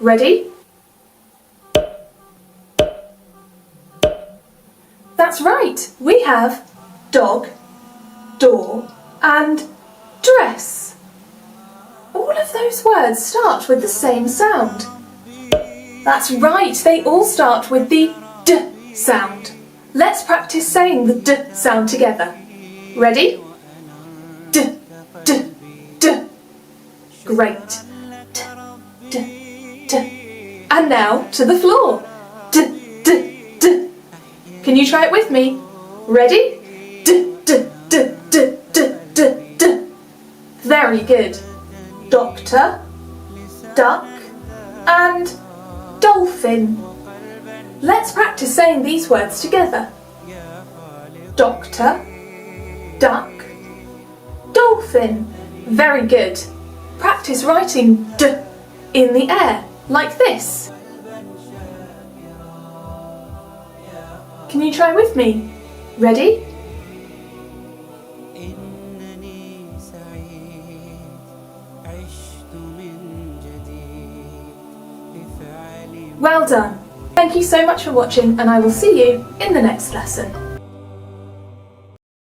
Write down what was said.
Ready? That's right, we have dog, door and dress. All of those words start with the same sound. That's right, they all start with the D sound. Let's practice saying the D sound together. Ready? D, D, D. Great. D, D, D. And now to the floor. D, D, D. Can you try it with me? Ready? D, D, D, D, D, D, D. Very good. Doctor, duck and dolphin. Let's practice saying these words together. Doctor, duck, dolphin. Very good. Practice writing D in the air, like this. Can you try with me? Ready? Well done! Thank you so much for watching, and I will see you in the next lesson.